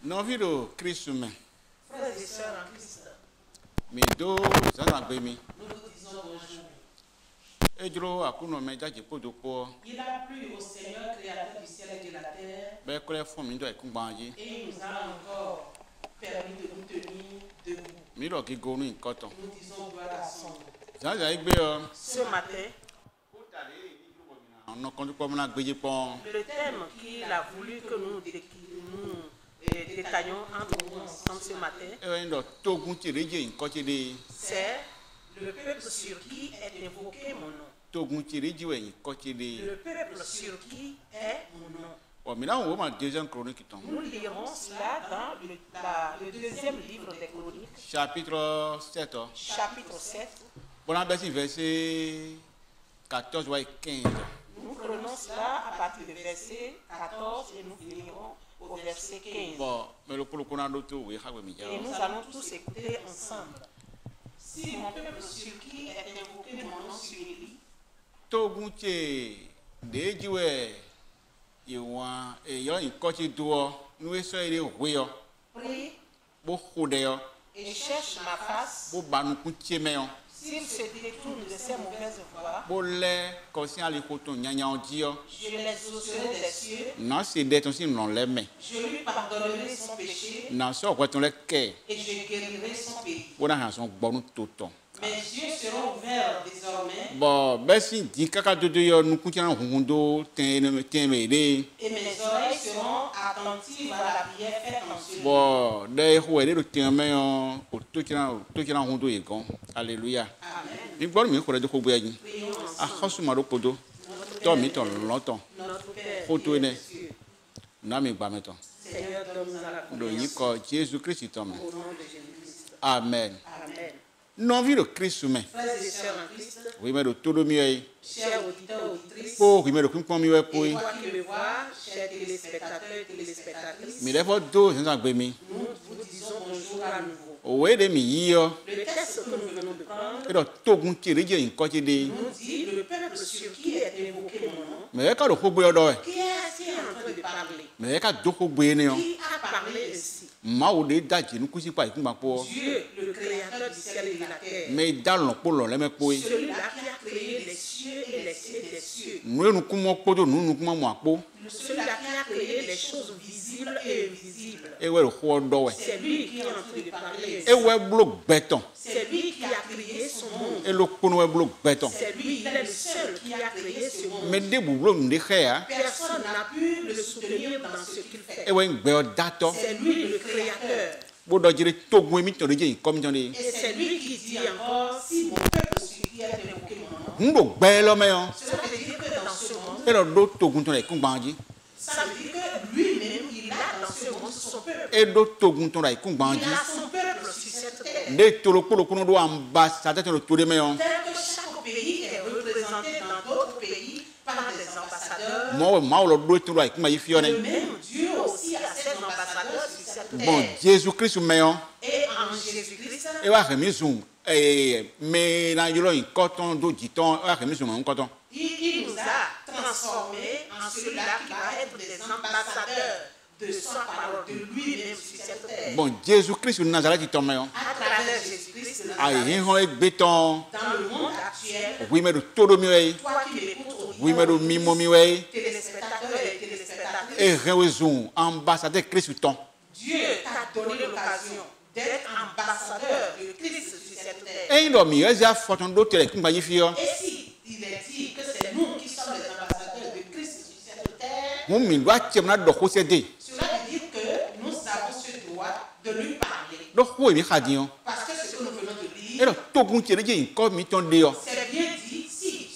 Non, vie de Christ humain. Frères et sœurs en Christ, Mais deux, ça n'a pas mis. nous vous disons bonjour. Et Dro, à coup, nous mettons des pots de poids. Il a plu au Seigneur, créateur du ciel et de la terre, Ben, que les femmes, ils doivent être combandées. et il nous a encore permis de nous tenir debout. Mais là, qui gagne une coton. Nous disons gloire à son nom. Ça, j'ai dit, Ce matin, on a conduit comme un grille pont. le thème qu'il a voulu que nous détaillions entre nous ensemble ce matin, Et on a tout goûté, une côté de. c'est le peuple sur qui est invoqué mon nom. Tout goûté, une côté de. Le peuple sur qui est mon nom. Bon, mais là, on voit ma deuxième chronique qui tombe. Nous lirons cela dans le deuxième livre des Chroniques, Chapitre 7. chapitre 7. Bon, on a verset 14 et 15. Nous prenons cela à partir du verset 14 et nous finirons au verset 15. Bon, mais le pour a d'autres, oui, Et nous allons tous écouter ensemble. Si mon peuple sur qui est invoqué mon nom s'humilie, tout goûté, des jouets, et il y a une côté d'eau, nous essayons de voir. prie Beaucoup d'ailleurs, et cherche ma face. pour nous coûter mais S'il se détourne de ses mauvaises voies, pour les conscients les cotons nyanya dire je les exaucerai des cieux, non c'est d'être aussi non les mains je lui pardonnerai son péché non ça quand on les quai et je guérirai son pays. pour la chanson bon tout le temps. Mes yeux seront ouverts désormais Bon ben si dit caca de deux nous coûtons hundo t'aimer et mes oreilles seront attentives à la prière faite en ce lieu. bon des ouais des t'aimer au tout qui hundo et gon alléluia. Amen. Ni bon mi ko de ko boya ni Prions a ensemble. khasu ma do podo to mi ton longtemps Notre Père, Photo qui es né. aux cieux, na mi ba meton Seigneur, donne-nous la do yi confiance ko Jésus Christ tom au nom de Jésus-Christ. amen. Amen. Non vie de Christ humain. Frères et sœurs en Christ, Oui, mais le tout le mieux. chers auditeurs, auditrices, Pour oui, mais le coup de mieux et pour. toi qui me vois, chers téléspectateurs et téléspectatrices, Mais les fois deux, c'est un peu mis. nous vous disons bonjour à nouveau. Oui, des milliers. Le texte que nous venons de prendre Et le tout le monde qui est une côté de. nous dit le peuple sur qui est invoqué mon nom, Mais quand le coup boit d'or. qui est en train de parler, Mais quand deux coups boit néant. qui a parlé ainsi. Ma ou des dates, nous cousin pas, nous pas pour. Dieu, le créateur du ciel et de la terre, Mais dans le pôle, les mêmes pour. celui-là qui a créé les cieux et les cieux des cieux, Nous comment pour nous comment moi pour. celui-là qui a créé les choses visibles et invisibles. Et ouais le coup d'or. C'est lui qui est en train de parler Et ainsi. ouais bloc béton. C'est lui qui a créé son monde. Et le coup ouais bloc béton. C'est lui, il est le seul qui a créé ce monde. Mais des boulots nous hein. Personne n'a pu le soutenir dans ce qu'il fait. Et ouais une date. C'est lui le créateur. Pour dire tout le monde te dit comme j'en ai. Et c'est lui qui dit encore, si mon peuple sur qui est invoqué mon nom, Nous le bel mais on. cela veut dire que dans ce monde, Et le d'autres tout le monde est ça veut dire que lui-même, il a dans ce monde son peuple. et d'autres tout le monde est Il a son peuple sur cette terre. des tout le monde doit ambassadeur de tout le monde. Tel que chaque pays est représenté dans d'autres pays par des ambassadeurs. Moi le doit tout là qui fione. Le même Dieu aussi a ses ambassadeurs sur cette terre. Bon Jésus Christ mais on Et en Jésus-Christ, et va remise mais na yolo in coton do diton va remise mon coton. il nous a transformés en celui-là qui va être des ambassadeurs de sa parole, de lui-même sur cette terre. Bon Jésus Christ de Nazareth tombe on. À travers Jésus-Christ, de Ah Nazareth, il béton. dans le monde actuel, Oui mais le tout le monde. toi qui m'écoutes Oui mais le aujourd'hui, mimo miwe téléspectateurs et téléspectatrices, et raison ambassadeur Christ ton. Dieu t'a donné l'occasion d'être ambassadeur de Christ sur cette terre. Et il mi eza photon do tele qui m'a fio. Et si il est dit que c'est nous qui sommes les ambassadeurs de Christ sur cette terre, Mon mi doit tiemna do posséder. cela veut dire que nous avons ce droit de lui parler. Do ko mi khadion. Parce que ce que nous venons de Et lire, le tout le monde qui comme mi ton deo. c'est bien dit, si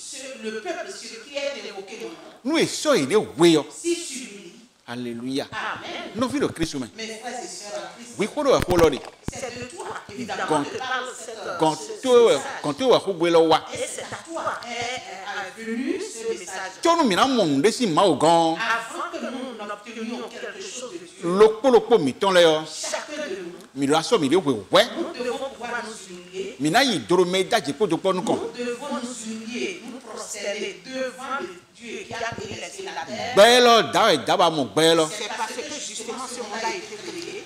le peuple sur qui est invoqué mon nom, Nous et so il est weyo. si s'humilie, Alléluia. Amen. Non vie de Christ mais. Mes frères et sœurs en Christ, Oui ko do ko lori. c'est de toi, évidemment, Quand- que parle cette Quand ce tu message. quand tu wa ko gwelo wa. Et c'est à toi est venu ce message. Tonu mi na mon de si ma o gan. Avant que nous n'obtenions quelque chose de Dieu, Lokpo mi ton le yo. chacun de nous, Mi lo aso mi de we we. nous devons pouvoir nous humilier. Mi na yi doro me daje po do po nu kon. Nous devons nous humilier, nous prosterner devant le Dieu qui a créé les cieux et la terre. Gbelo da e daba mo gbelo. C'est parce que justement justement ce monde a été créé.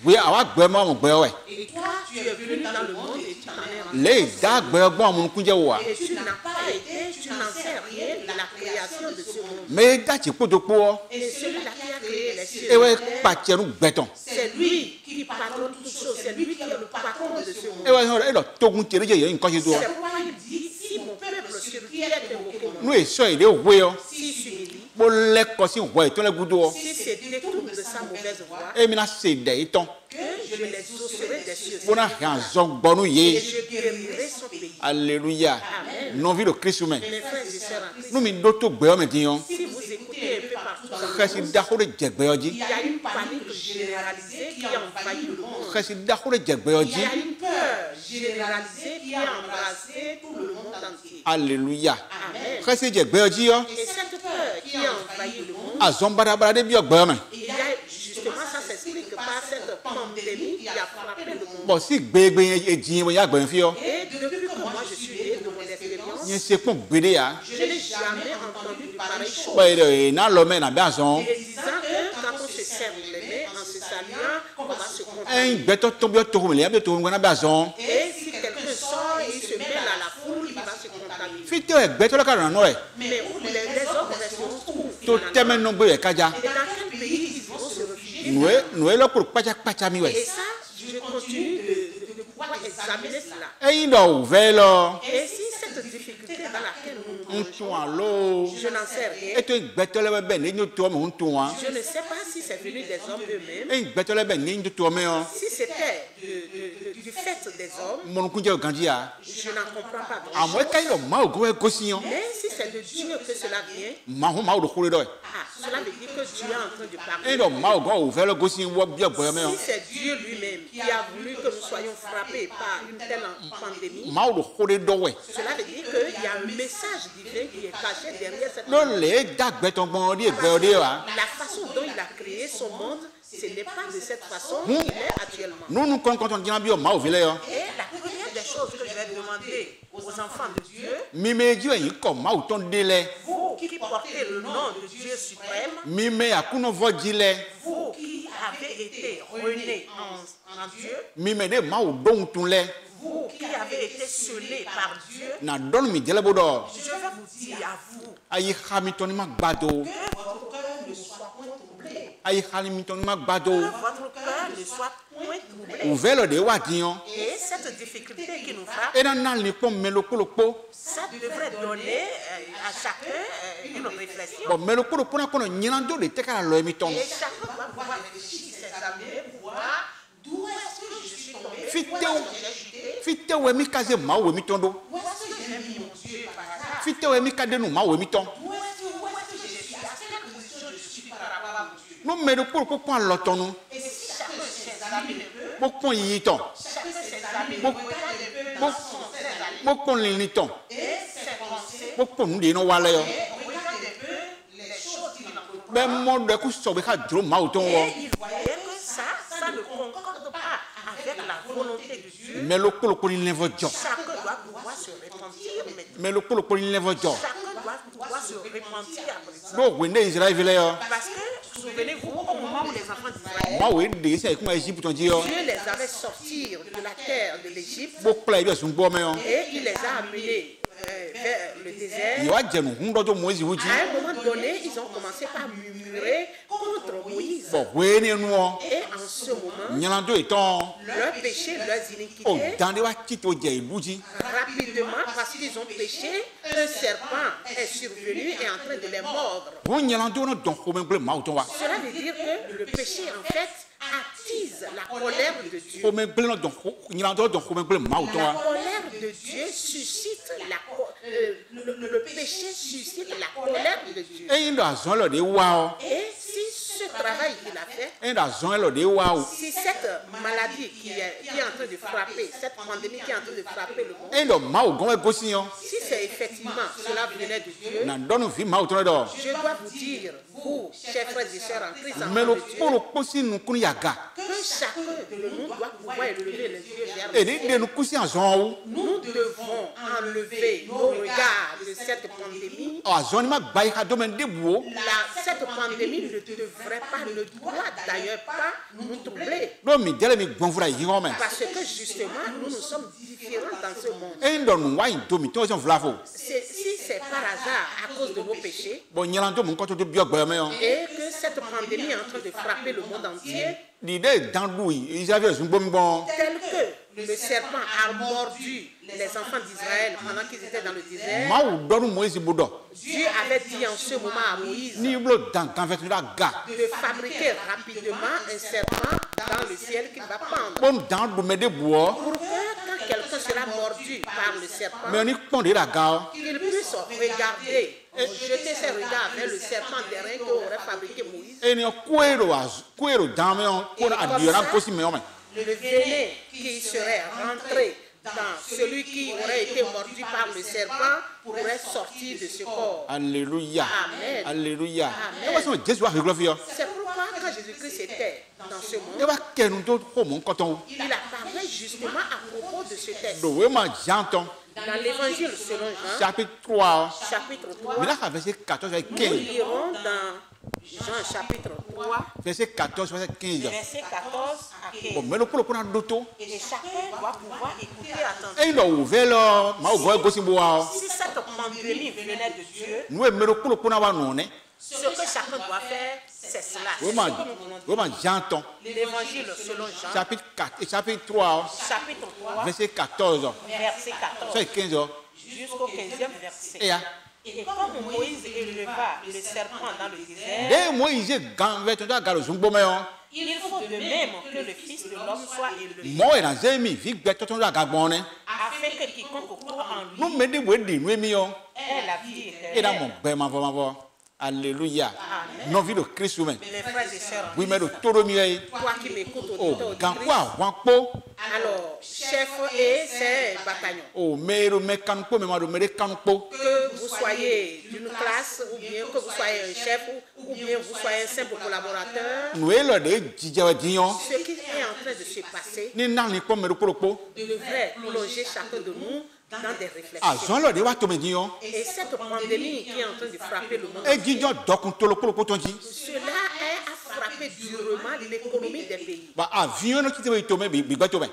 Oui, awa gbe mo mo gbe we. Et toi, tu es venu dans le monde et tu en es rentré. Le da gbe gbo mo kunje wa. Et tu n'as pas été, tu n'en sais rien de la création de ce monde. Me da ti podopo. Et celui-là qui a créé les cieux, E we pa tienu gbeton. c'est lui qui patronne toutes choses, c'est lui qui est le patron de ce monde. E we ho e lo togun tere je yin kan se do. C'est pourquoi il dit, si mon peuple sur qui est invoqué mon nom, Nu e so ide we o. s'il s'humilie, Bo le ko si wo to le gudo o. s'il se détourne de sa mauvaise voie, E mi na se de iton. que je les exaucerai des cieux. Bo na han zo gbonu Et ye. je guérirai son pays. Alléluia. Amen. Non vi le Christ men. Mes frères et sœurs en Christ, Nu mi do to gbe o me diyan. si vous écoutez un peu partout dans le monde, Khasi da ho de jegbe o il ji. y a une panique généralisée qui a envahi le monde. Khasi da ho de jegbe o Il ji. y a une peur généralisée qui a embrassé tout le monde entier. Alléluia. Amen. Khasi jegbe o ji yo. Et cette peur qui a envahi le monde, Azon bara de bi o gbe o me. il y a justement, ça s'explique par cette pandémie qui a frappé le monde. Bo si gbegbe e jin wo ya gbe fi o. Et depuis que moi je suis né de mon expérience, Yin se pon gbede ya. je n'ai jamais entendu de pareille chose. Bo e na lo me na bi azon. Et disant que quand on se serre les mains en se saluant, on va se En contaminer. gbeto to bi o to me le bi to ngana bi azon. Et si quelqu'un sort et il se mêle à la foule, il va se contaminer. Fi te gbeto le ka ran no e. Mais où les hommes resteront où? To teme no gbe e kaja. Et dans quel pays ils vont se réfugier? Noe lo kur pacha mi Et we. ça, je continue de pouvoir examiner cela. Eyin do ve lo. Et si cette difficulté dans laquelle nous nous Ntun alo. je n'en sais rien. E to gbeto le be ne nyo to me ntun wa. Je ne sais pas si c'est venu des hommes eux-mêmes, E gbeto le be ne nyo to me o. si c'était du fait des hommes, Mo kunje o ganji ya. je n'en comprends pas grand Amo e kai lo ma o go e gosi yo. Mais si c'est de Dieu que cela vient, Ma o do khore do. cela veut dire que Dieu est en train de parler. E do ma o go o ve lo gosi wo bi o gbe me o. Si c'est Dieu lui-même qui a voulu que nous soyons frappés par une telle pandémie, Ma o do khore do we. cela veut dire qu'il y a un message divin qui est caché derrière cette Lo pandémie. le da gbeto gbon ri gbe o de wa. La façon dont il a créé son monde, ce n'est pas de cette façon qu'il est actuellement. Nu kon kon jina bi o ma o vile yo. Et la première des choses que je vais demander aux enfants de Dieu, Mi me ji yin ko ma o ton de le. vous qui portez le nom de Dieu suprême, Mi me akuno vo ji le. vous qui avez été renés en Dieu, Mi me de ma o do tun le. vous qui avez été scellés par Dieu, Na don mi jele bo do. je vais vous dire à vous Ayi Hamilton ma gbado. que votre cœur ne soit point troublé, Ayi Hamilton ma gbado. que votre cœur ne soit point troublé. O ve lo de wa diyan. Et cette difficulté qui nous frappe, E na na ni pon melokolopo. ça devrait donner à chacun une réflexion. Bo melokolopo na kono nyirando de te ka lo emi ton. Et chacun doit pouvoir réfléchir, s'examiner pour voir d'où est-ce que je suis tombé, où Fite est-ce que j'ai chuté, fite we mi kaze ma o mi ton do. où est-ce que j'ai mis mon Dieu par hasard, Fite we mi kade nu ma o mi ton. où est-ce que je suis, à quelle position je suis par rapport à mon Dieu. No melokolopo pon lo tonu. Et si chacun s'examine un peu, Bo pon yi ton. chacun s'examine, Bon. regarde un peu dans son aller Bo pon lin ton. et ses pensées, Bo pon nu de no wa le yo. et regarde un peu les choses qu'il entreprend. Be mo de ku so be ka dro ma o ton wo. Et il voyait que ça ne concorde pas avec la volonté de Dieu. Melokolopo ni levo jo. Chacun doit pouvoir se repentir maintenant. Melokolopo ni levo jo. Chacun doit pouvoir se repentir après ça. Do we ne Israel vile yo. Parce que, souvenez-vous, au moment où les enfants d'Israël, Ma o de se kuma Egypt ton ji yo. Dieu les avait sortis de la terre de l'Égypte Bo kla bi o sun gbo me yo. et il les a amenés vers le désert. Yo a jenu hun do to Moise hu ji. À un moment donné, ils ont commencé par murmurer contre Moïse. Bo we ni nu o. Et en ce moment, Nyirando eton. leurs péchés, leurs O iniquités, dan de wa tito je ilu ji. rapidement, parce qu'ils ont péché, un serpent est survenu et est en train de les mordre. Bo nyirando no don ko me gble ma o ton wa. Cela veut dire que le péché, en fait, attise la colère de Dieu. Ko me gble no don nyirando don ko me gble ma o ton La wa. colère de Dieu suscite le péché suscite la colère de Dieu. Eyin do azon lo de wa o. Et si ce travail qu'il a fait, Eyin do azon lo de wa o. si cette maladie qui est en train de frapper, cette pandémie qui est en train de frapper le monde, Eyin do ma o gon we gosi yo. si c'est effectivement cela venait de Dieu, Na don fi ma o ton do. je dois vous dire, vous, chers frères et sœurs en Christ, Mais enfants le de Dieu, polo kosi nukun yaga. que chacun de nous doit pouvoir élever les yeux vers Et le les ciel. de nukusi en zon. Nous devons enlever nos regards de cette pandémie. En zon ma bayi ha domaine de buo. Cette pandémie ne devrait pas, ne doit d'ailleurs pas nous troubler. Do mi dele mi gbonfura yi ho me. Parce que justement, nous sommes différents dans ce monde. E ndo nu wa yin do mi to so vlafo. Si c'est par hasard à cause de nos péchés Bo nyalan do mu ko to do bio gbe me yo. et que cette pandémie est en train de frapper le monde entier, Di de dan lu yi Israël sun bom bon. tel que le serpent a mordu les enfants d'Israël pendant qu'ils étaient dans le désert, Ma u do nu Moïse budo. Dieu avait dit en ce moment à Moïse Ni blo dan kan vet la ga. de fabriquer rapidement un serpent dans le ciel qu'il va pendre. Bom dan du me de buo. Pour que quand quelqu'un sera mordu par le serpent, Me ni pon de la ga. qu'il puisse regarder, jeter ses regards vers le serpent d'airain qu'aurait fabriqué Moïse. E ni kuero dan me yo ko adiora kosi me yo me. Le venin qui serait rentré dans celui qui aurait été mordu par le serpent pourrait sortir de ce corps. Alléluia. Amen. Alléluia. Amen. E wa so Jésus wa reglofie yo. C'est pourquoi quand Jésus-Christ était dans ce E monde, wa kenu to ho mon koton. il a parlé justement à propos de ce texte. Do we ma janton Dans l'évangile selon Jean, chapitre 3. chapitre 3, Mais là verset 14 et nous 15. lirons dans Jean chapitre 3, Verset 14 verset 15. verset 14 à 15. Bon, mais le polo kuna doto. Et chacun doit pouvoir écouter attentivement. E ndo uvelo ma ugo gosi boa. Si cette pandémie venait de Dieu, Nous e mero polo kuna wa no ne. ce que chacun doit faire, c'est cela. C'est We ce ma que nous voulons dire. we ma janton L'évangile selon Jean, chapitre 4 et chapitre 3 chapitre 3, verset 14 verset 14, verset 15. jusqu'au 15e verset. Et ya. Et comme Moïse éleva le serpent dans le désert, De Moïse gan veto da galo zungbo me yo. il faut de même que le Fils de l'homme soit élevé, Mo e na zemi vi gbe toto da gagbon ne. afin que quiconque croit en No lui me de we di nu emi yo. ait la vie E da mo éternelle. gbe ma vo. Alléluia. Non vi de Christ ou men. Mes frères et sœurs, Oui mais de toro mi e. toi qui m'écoutes, Oh, auditeur, gan auditrice, kwa wan po. alors, chef et ses bataillons, O mero me kanu po me ma do mere kanu po. que vous soyez d'une classe ou bien que vous soyez un chef ou bien vous soyez un simple collaborateur, Nu e lo de jijawe diyon. ce qui est en train de se passer Ni na ni po mero polo po. devrait plonger chacun de nous dans des réflexions. Azon lo de wa to me diyon. Et cette pandémie qui est en train de frapper le monde, E jijo dokun tolo polo po tonji. cela a frappé durement l'économie des pays. Ba avion no kite we to me bi gbe to me.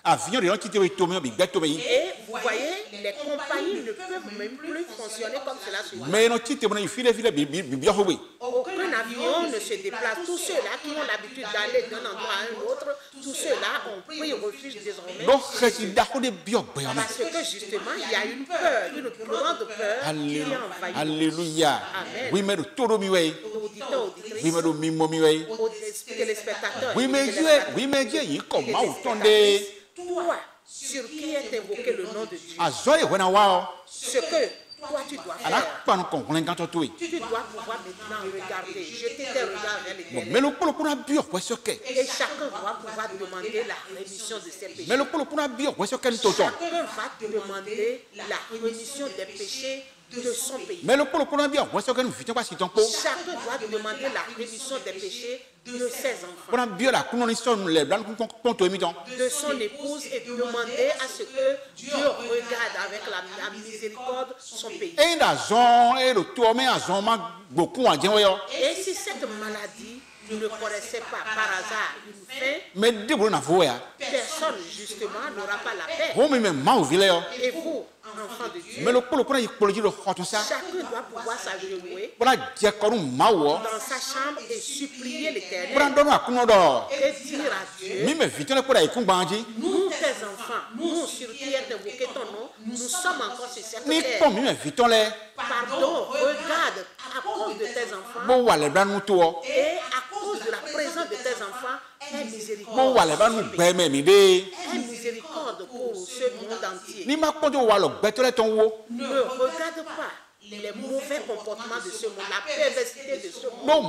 Avion de no kite we to me bi gbe to me yi. Et vous voyez, les compagnies ne peuvent même plus fonctionner comme cela se doit. Me no kite mo na file bi bio ho we. Aucun avion ne se déplace. Tous ceux-là qui ont l'habitude d'aller d'un endroit à un autre, tous ceux-là ont pris refuge désormais. Do khesi da ho de bio gbe ya me. Parce que justement, il y a une peur, une grande peur qui a envahi Alléluia. Amen. Oui mais do toro mi we. l'auditeurs, Oui auditrices, mais do mi mo mi we. aux téléspectateurs. Oui et mais téléspectatrices. Dieu, oui mais Dieu yi ko Et ma les o tonde. spectatrices. Toi, sur qui est invoqué le nom de Dieu, Azon e wena wa. ce que toi tu dois Ala faire, pa no kon kon kan to to e. tu dois pouvoir maintenant regarder, jeter tes regards vers Bon, l'éternel. mais le polo kuna bio kwa soke. Et chacun doit pouvoir demander la rémission de ses péchés. Mais le polo kuna bio kwa soke ntoto. Chacun va te demander la rémission des péchés de son pays. Mais le polo kuna bio kwa soke nu fitan kwa sitan po. Chacun doit demander la rémission des péchés de ses enfants, Kuna bio la kuno ni so le blan kon to emi ton. de son épouse et demander à ce que Dieu regarde avec la miséricorde son pays. E da zon e lo to me azon ma gboku wa jen yo. Et si cette maladie ne connaissait pas par hasard une fin, Mais de bo na fo ya. personne justement n'aura pas la paix. Ho mi me ma o vile yo. Et vous, enfants de Dieu, Mais le polo kuna yipoloji lo hotun sa. chacun doit pouvoir s'agenouiller Kuna je koru ma wo. dans sa chambre et supplier Kuna l'Éternel do no akuno do. et dire à Dieu, Mi me fitan le poda ikun gbanji. nous tes enfants, nous sur qui est invoqué ton nom, nous sommes encore sur cette Ni terre. pon mi me fitan le. Pardon, regarde, à cause de tes enfants Bo wa le blan nu to. et à cause de la présence de tes enfants, aie Bo miséricorde. wa le blan nu gbe me mi de. Aie miséricorde pour ce monde entier. Ni ma kojo wa lo gbe to le ton wo. Ne regarde pas les mauvais comportements de ce monde, la perversité de ce monde. Bo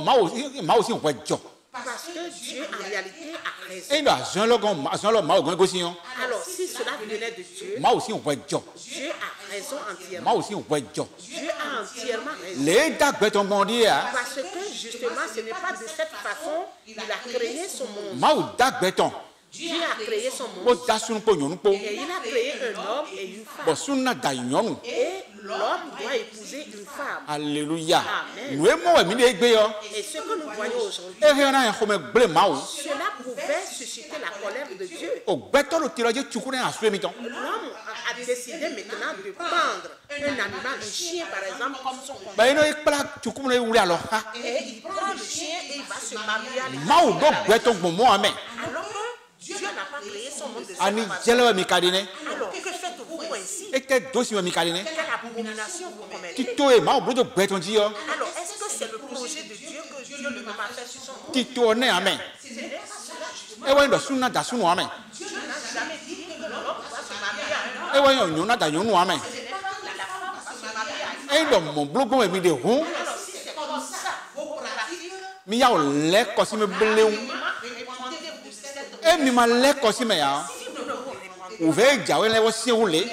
ma o si we jo. Parce Parce que Dieu, en réalité, a raison. Et là, Jean-Lo Mao Gwen Gossion. Alors, si cela venait de Dieu, Mao aussi on voit Dieu. Dieu a raison entièrement. Mao aussi on voit Dieu. Dieu a entièrement raison. Les dagues ton bon dire. Parce que, justement, ce n'est pas de cette façon qu'il a créé son monde. Mao dagues ton. Dieu a créé son Bo monde. dasun po nyonu po. Et il a créé un homme et une femme. Bo sunna da nyonu. Et l'homme doit épouser une femme. Alléluia. Amen. Nous mo mi de gbe yo. Et ce que nous voyons aujourd'hui, E he na en me gble Mao. cela pouvait susciter la colère de Dieu. O gbe to lo ti lo je chukure asu mi ton. L'homme a décidé maintenant de prendre un animal, un chien par exemple, comme son compagnon. Ba ino ikpla chukure wule alo ha. Et il prend le chien et il va se marier avec lui. Mao do gbe to gbomo ame. Alors que Dieu n'a pas créé son monde de cette Ani façon. jelewe mi kadine. Alors que faites-vous ainsi? E te dosi mi kadine. Quelle abomination vous commettez? Tito e Mao bro do gbe ton ji yo. Alors est-ce que c'est le projet de Dieu que Dieu ne peut pas faire sur son monde? Tito ne ame. Ce n'est pas cela justement. E wa ndo sunna da sunu ame. Dieu n'a jamais dit que l'homme doit se marier à un homme. E wa nyona da nyonu ame. Ce n'est pas que la femme va se marier à un homme. E ndo mo blogo mi de hu. Alors si c'est comme ça, vos pratiques, Mi ya o le kosi me bleun. répondez-vous de cette E mi ma le kosi me ya. si vous ne vous répondez O ve jawe le wo si wule.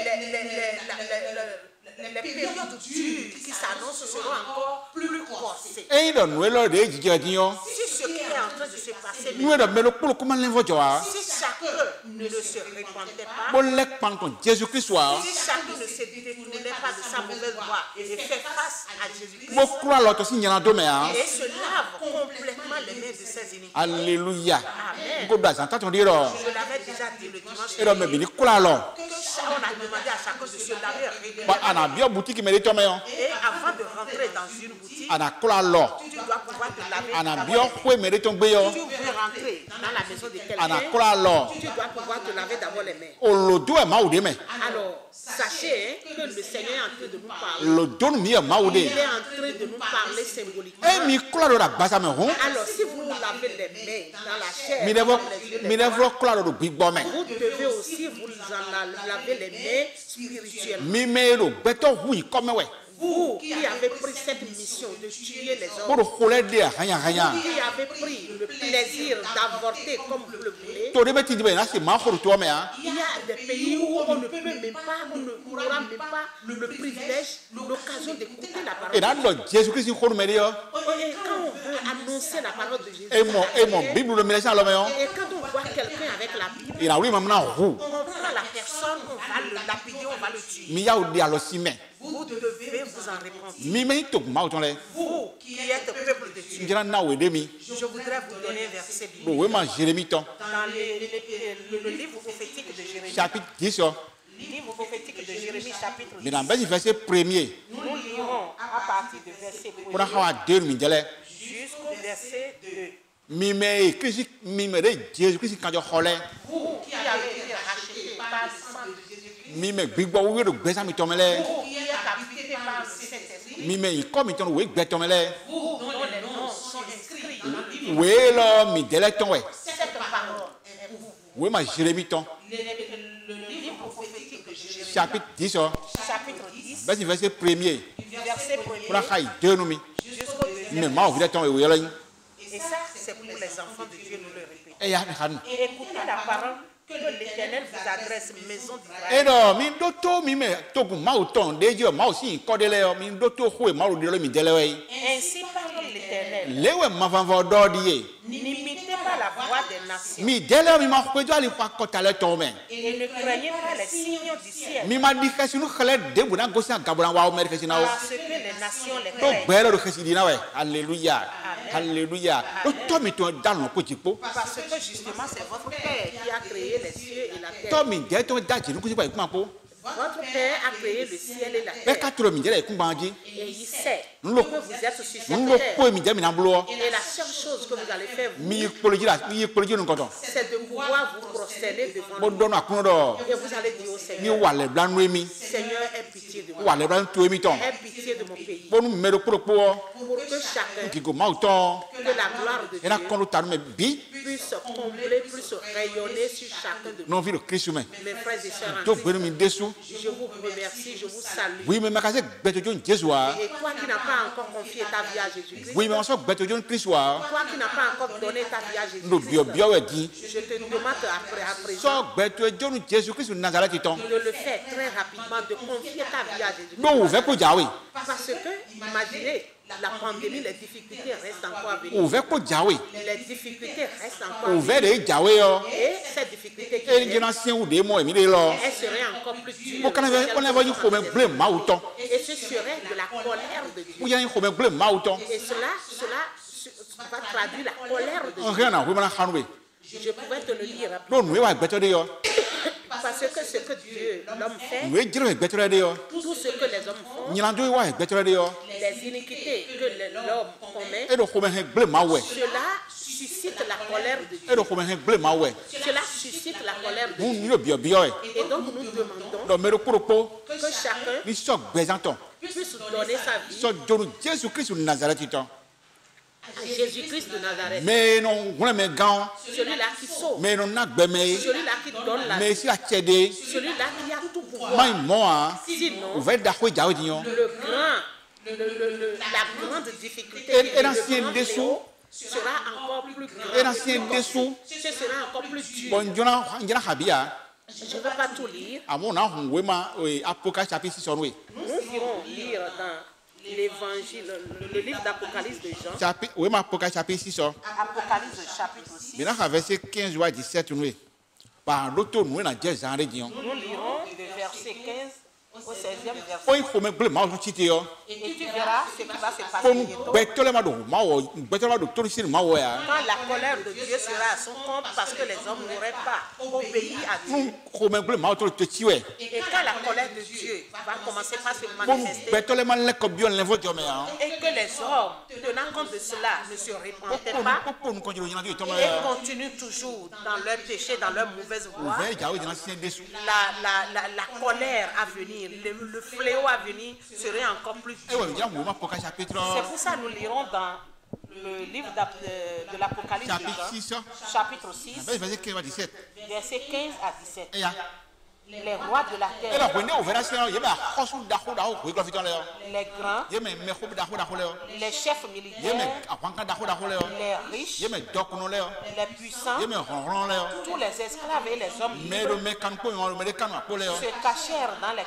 les périodes dures qui s'annoncent seront encore plus corsées. E ndo nu lo de jije din yo. Si ce qui est en train de se passer Nu e do me lo kpolo kuma le vo jo wa. si chacun ne se répondait pas, Bo le pan ton Jésus Christ wa. si chacun ne se détournait pas de sa mauvaise voie et fait face à Jésus-Christ Bo kura lo to si nyana do me ya. et se lave complètement les mains de ses iniquités. Alléluia. Amen. Ko da san ta ton diro. Je l'avais déjà dit le dimanche E do me bi ni kura lo. que on a demandé à chacun de se laver Ba régulièrement. ana bio boutique me le to me yo. Et avant de rentrer dans une boutique, Ana kura lo. tu dois pouvoir te laver. Ana d'abord bio les mains. kwe me le to gbe yo. Tu veux rentrer dans la maison de Ana quelqu'un, kura lo. tu dois pouvoir te laver d'abord les mains. Olodo e Mao de me. Alors, sachez que le Seigneur est en train de nous parler. Lodo mi e Mao de. Il est en train de nous parler symboliquement. E mi kura lo da gbasa me hu. Alors, si vous nous lavez les mains dans la chair, Mi devo comme les yeux, mi les devo kura lo do gbigbo me. vous devez aussi vous en laver les mains spirituellement. Mi me lo gbe to hu iko me we. Vous qui avez pris cette mission de tuer les Bo hommes, do khole de hanya. qui avez pris le plaisir d'avorter comme vous le voulez, To de be ti di be na se ma khoro to me ya. il y a des pays où on ne peut même pas, on n'aura même pas le privilège, l'occasion d'écouter la parole. E da do Jésus Christ khoro me de yo. Et quand on veut annoncer la parole de Jésus, E mo Bible lo me le sa lo me yo. et quand on voit quelqu'un avec la Bible, E na wi ma na hu. on prend la personne, on va le lapider, on va le tuer. Mi ya o de alo si me. Vous devez vous en repentir. Mi me to Mao ton le. Vous qui êtes peuple de Dieu, Njira na we de mi. je voudrais vous donner un verset biblique. Bo we ma Jérémie ton. Dans le livre prophétique de Jérémie, Chapitre 10 yo. livre prophétique de Jérémie, chapitre 10, Mi na be verset premier. nous lirons à partir du verset Pour 1 ha de mi dele. jusqu'au verset 2. Mi me Christ mi me de Jésus Christ kan jo khole. Vous qui avez été rachetés par le sang de Jésus-Christ, Mi me gbigbo we do gbe sa mi to me le. vous qui êtes habités par le Saint-Esprit, Mi me iko mi ton we gbe to me le. vous dont les noms sont inscrits dans le livre. We lo mi dele ton we. Cette parole est pour vous. We ma Jérémie ton. Le livre prophétique de Jérémie, Chapitre 10 yo. chapitre 10, Verset premier. verset Pour 1 ha de no mi. jusqu'au Mi deuxième. ma o vile ton we lo yin. Et ça, c'est pour les enfants de Dieu, nous le répétons. E ya han. Et écoutez la parole que l'Éternel vous adresse, maison d'Israël. E do mi do to mi me to gun ma o ton de je ma o si ko de le yo mi do to hu e ma o de lo mi dele we. Ainsi parle l'Éternel. Lewe ma van vo do di e. N'imitez pas la voix des nations Mi dele mi ma ko jo ali pa ko tale ton me. et ne craignez pas les signes du ciel, Mi ma di khasi nu khale de bu na go sa gabran wa o me khasi na o. parce que les nations les To craignent. gbe lo khasi di na we. Alléluia. Alléluia. O to mi to dal no ko jipo. Parce que justement, c'est votre Père qui a créé les cieux et la terre. To mi de to da ji nu ko jipo ikun apo. Votre Père a créé le ciel et la E terre. ka to mi de ikun ba ji. Et il sait que Nous le- vous êtes sur cette Nu lo terre. ko mi de mi na bulo. Et la seule chose que vous allez faire, vous, Mi poloji la mi poloji nu ko ton. c'est de pouvoir vous prosterner devant Bo lui. do na kun do. Et vous allez dire au Ni Seigneur, wa le blan nu mi. Seigneur, aie pitié de moi. Wa le blan tu mi ton. Aie pitié de mon pays. Bo nu me do pro po. Pour que chacun, Ki go ma o ton. que la gloire de E na Dieu kon lo ta nu me bi. puisse combler, puisse rayonner sur chacun de nous. Non, vie de Christ humain. Mes frères et sœurs en Donc, Christ, vous me dessous. je vous remercie, je vous salue. Oui, mais ma case bête de Jésus. Et toi qui n'as pas encore confié ta vie à Jésus-Christ, Oui, mais on s'en bête de Christ. toi qui n'as pas encore donné ta vie à Nous, Jésus-Christ, bien, dit. je te demande à présent Sans bête de Jésus Christ, Nazareth, de le faire très rapidement, de confier ta vie à Jésus-Christ. non, vous faites pour Yahweh. Parce que, imaginez, la pandémie, les difficultés restent encore à venir. Vous faites pour Yahweh. Les difficultés restent encore à Vous venir. faites Yahweh. Et ces difficultés qui Et viennent, l'ancien ou des mots, Emile, là. elles seraient encore plus dures. On a vu un bleu mauton. Et ce serait de la colère de Dieu. Ou il y a un bleu mauton. Et cela va traduire la colère de On Dieu. rien à vous, Je pouvais te le dire rapidement. non, nous, on va bête de yo. Parce que ce que Dieu, l'homme fait, Nous, on va bête de yo. tout ce que les hommes font, Nous, on va bête de yo. les iniquités que l'homme commet, Et donc, on va un bleu maué. cela suscite la colère de Dieu. Et donc, on va un bleu maué. Cela suscite la colère de Nous, Dieu. nous, bien, bien. Et donc nous demandons Donc, mais le propos, que chacun ils sont baisantons. puisse donner sa Ils vie sont de Jésus Christ, Nazareth. à Jésus-Christ de Nazareth. Mais non, on a mes gants. Celui-là qui sauve, Mais non, on a bémé. celui-là qui donne la Mais vie, si la tchédé, celui-là qui a tout pouvoir. moi, moi, Sinon, vous faites d'accord, Yahweh, disons. la grande difficulté Et et dans le ce grand dessous, fléau sera encore plus Et dans grand. ce dessous, Ce sera encore plus dur. bon, il y a un habia. Je ne vais pas tout lire. À mon âme, on voit Apocalypse chapitre 6 en oui. Nous irons lire dans l'évangile, le livre d'Apocalypse de Jean. Chapitre, oui, Apocalypse chapitre 6 en. Apocalypse chapitre 6. Maintenant, verset 15 à 17, oui. Par l'auto, nous, on a déjà un rédion. Nous lirons de verset 15 au 16e verset. Oh, il faut même bleu, mal cité. Et tu verras ce qui va se Pour passer nous, bientôt. bêtons les mados, mao, bêtons les mados, tout ici, mao, ya. Quand la colère de Dieu sera à son compte parce que les hommes n'auraient pas obéi à Dieu. Nous, faut même bleu, mao, tout le petit, ouais. Et quand la colère de Dieu va commencer par se Pour nous, manifester bêtons les mains, les copions, les votes, mais, hein. et que les hommes, tenant compte de cela, ne se repentaient pas Pour nous, continuer, il y en a et continuent toujours dans leur péché, dans leur mauvaise voie, ouvert, Yahweh, dans l'ancien dessous. la colère à venir, le fléau à venir serait encore plus Eh ouais, dur. il y a un moment, Apocalypse chapitre C'est pour ça que nous lirons dans le livre de l'Apocalypse de chapitre Jean, 6, chapitre 6, verset 15 à 17. versets 15 à 17. Et là, Les rois de la et là, terre, vous on verra ça, il y a un croissant d'achou, oui, quand vous là. les grands, Il y a un mèche d'achou, là. les chefs Il y a militaires, un apprenti d'achou, là. les riches, Il y a un doc, là. les puissants, Il y a un ronron, là. tous les esclaves et les hommes Mais libres le mécanique, le mécanique, là. se cachèrent dans les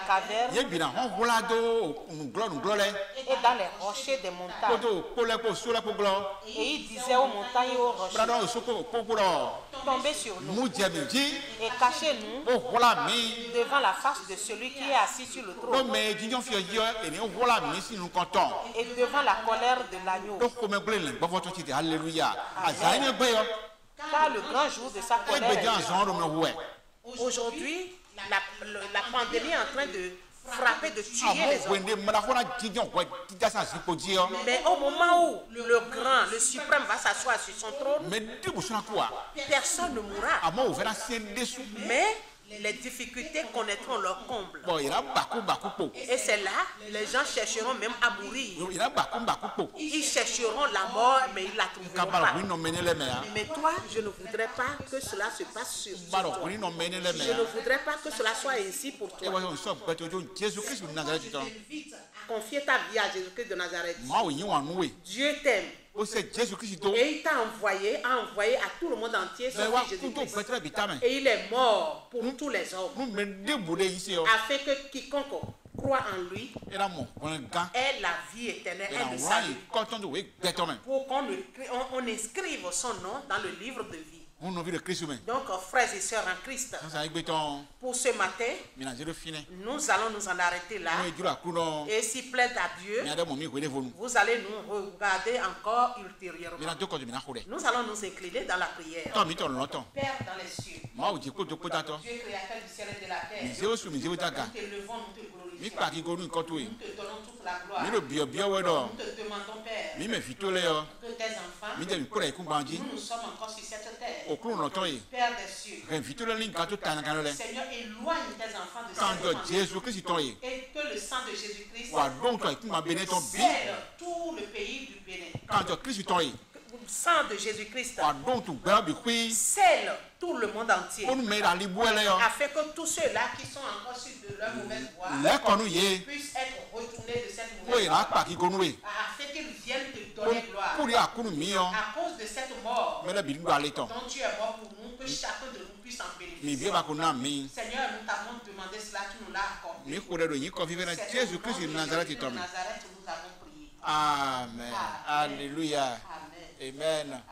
Il y a cavernes bien un roulado, un gloire, et dans les rochers des montagnes. pour les sous la pour gloire. Et ils disaient aux montagnes et aux rochers, Pardon, au secours, pour là. tombez sur nous Moudjamidi, et cachez-nous oh, voilà, mais. devant la face de celui qui est assis sur le Non, trône mais dis donc, et nous voilà, mais si nous comptons. et devant la colère de l'agneau. Donc, comme un blé, votre titre, alléluia. Azaïne, béa. Car le grand jour de sa Et colère est bédiant, venu. genre, ouais. Aujourd'hui, la pandémie est en train de frapper, de tuer Ah, les bon, hommes. when malakona didion, ouais, didasa, c'est pour dire. Mais au moment où le grand, le suprême va s'asseoir sur son trône, Mais dis, vous savez quoi? personne ne mourra. À moi, vous verrez, c'est dessous. Mais les difficultés connaîtront leur comble. Bon, il y a Bakou, Et c'est là, les gens chercheront même à mourir. il y a Bakou. Ils chercheront la mort, mais ils ne la trouveront Kabalo, pas. oui, non, mené les mains. Mais toi, je ne voudrais pas que cela se passe sur Balo, toi. oui, non, mené les Je ne mains. voudrais pas que cela soit ainsi pour Et toi. voilà, on sort, Jésus-Christ, vous n'avez pas dit. Confier ta vie à Jésus-Christ de Nazareth. Moi, oui, on nous, oui. Dieu t'aime. Oh, c'est Jésus-Christ, Et il t'a envoyé à tout le monde entier mais son ouais, fils tout Jésus-Christ. peut être vitamine. Et il est mort pour tous les hommes, Nous, mais débouler ici, afin que quiconque croit en lui et là, mon, on est gant. ait la vie éternelle, Et ait là, le on salut. content de oui, bêtement. Pour qu'on on inscrive son nom dans le livre de vie. On a vu le Christ humain. Donc, frères et sœurs en Christ, Ça, c'est béton. pour ce matin, Mais là, je le finis. nous allons nous en arrêter là. Moi, je dois couler. Et s'il plaît à Dieu, Mais là, mon micro, il est venu. vous allez nous regarder encore ultérieurement. Mais là, deux côtés, mais là, coulé. Nous allons nous incliner dans la prière. Tant, mais tant longtemps. Père dans les cieux, Moi, je dis, écoute, d'attends. Dieu créateur du ciel et de la terre, Mais c'est mais je daga. nous t'élevons, nous te Mais glorifions. pas qui connaît quand tu es. Nous te donnons toute la gloire. Mais le bien, ouais, non. Nous te demandons, Père, Mais mes filles, les que tes enfants, mais des pour les coups, nous sommes encore sur cette terre. au clou, longtemps. Père des cieux, Invite le ligne quand tu t'en as. Seigneur, éloigne tes enfants de Quand cette pandémie. Jésus-Christ est tombé. Et que le sang de Jésus-Christ Wa donc toi, tu m'as béni ton bien. scelle tout le pays du Bénin. Quand Christ est tombé. sang de Jésus-Christ Pardon tout bien bikui. scelle tout le monde entier. On met la libouelle yo. Afin que tous ceux-là qui sont encore sur de leur mauvaise voie Les konu ye. puissent être retournés de cette Wo mauvaise ira voie. pa ki konwe. Afin qu'ils viennent te donner gloire. Kuri akunu mi yo. À cause de cette mort Mele bi ngba leton. dont tu es mort pour nous, que chacun de nous puisse en Mi bénéficier. bi ba ko na mi. Seigneur, nous t'avons demandé cela, tu nous l'as accordé. Mi ko de do yin ko fi na C'est Jésus au nom Christ de de Nazareth Jésus de itomi. Nazareth, nous avons prié. Amen. Alléluia. Amen. Amen. Amen.